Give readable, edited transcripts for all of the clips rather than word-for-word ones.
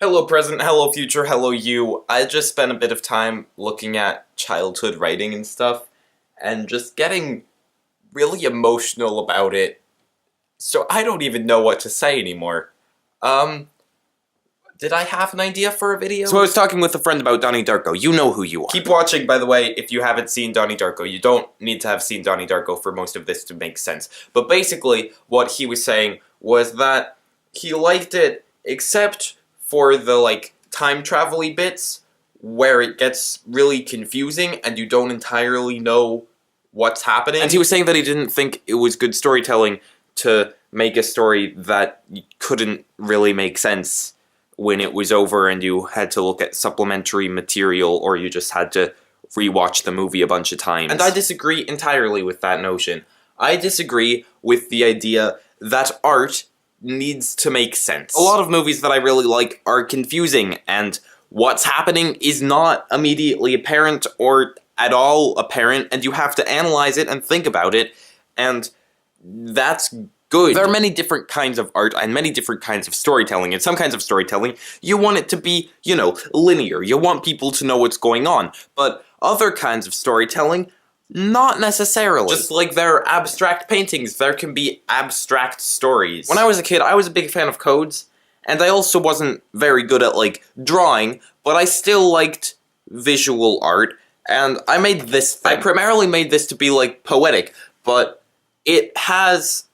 Hello present, hello future, hello you. I just spent a bit of time looking at childhood writing and stuff, and just getting really emotional about it, so I don't even know what to say anymore. Did I have an idea for a video? So I was talking with a friend about Donnie Darko. You know who you are. Keep watching, by the way, if you haven't seen Donnie Darko. You don't need to have seen Donnie Darko for most of this to make sense. But basically, what he was saying was that he liked it, except for the, time travel-y bits, where it gets really confusing and you don't entirely know what's happening. And he was saying that he didn't think it was good storytelling to make a story that couldn't really make sense when it was over and you had to look at supplementary material or you just had to rewatch the movie a bunch of times. And I disagree entirely with that notion. I disagree with the idea that art needs to make sense. A lot of movies that I really like are confusing, and what's happening is not immediately apparent or at all apparent, and you have to analyze it and think about it, and that's good. There are many different kinds of art and many different kinds of storytelling. In some kinds of storytelling, you want it to be, linear. You want people to know what's going on. But other kinds of storytelling, not necessarily. Just like there are abstract paintings, there can be abstract stories. When I was a kid, I was a big fan of codes, and I also wasn't very good at, drawing, but I still liked visual art, and I made this thing. I primarily made this to be, poetic, but it has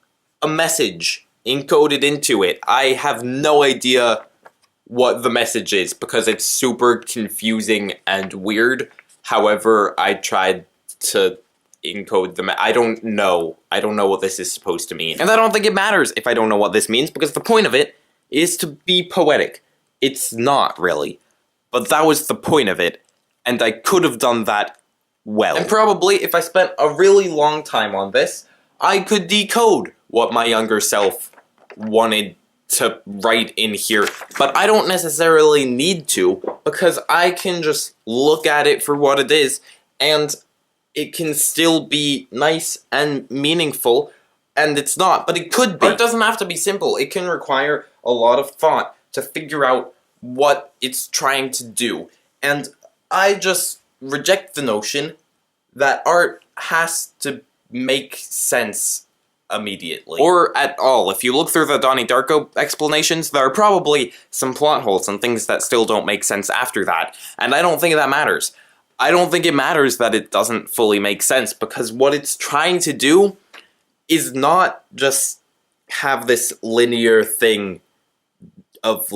a message encoded into it. I have no idea what the message is, because it's super confusing and weird. However, I tried to encode I don't know what this is supposed to mean. And I don't think it matters if I don't know what this means, because the point of it is to be poetic. It's not, really. But that was the point of it, and I could have done that well. And probably, if I spent a really long time on this, I could decode what my younger self wanted to write in here. But I don't necessarily need to, because I can just look at it for what it is, and it can still be nice and meaningful, and it's not, but it could be. But it doesn't have to be simple. It can require a lot of thought to figure out what it's trying to do. And I just reject the notion that art has to make sense immediately. Or at all. If you look through the Donnie Darko explanations, there are probably some plot holes and things that still don't make sense after that. And I don't think that matters. I don't think it matters that it doesn't fully make sense, because what it's trying to do is not just have this linear thing of,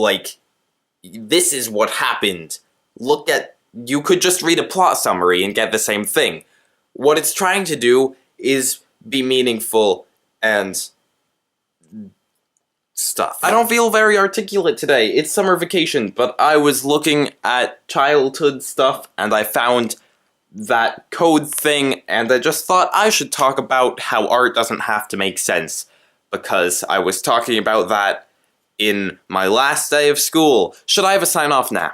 this is what happened. You could just read a plot summary and get the same thing. What it's trying to do is be meaningful and stuff. I don't feel very articulate today. It's summer vacation, but I was looking at childhood stuff and I found that code thing, and I just thought I should talk about how art doesn't have to make sense, because I was talking about that in my last day of school. Should I have a sign off now?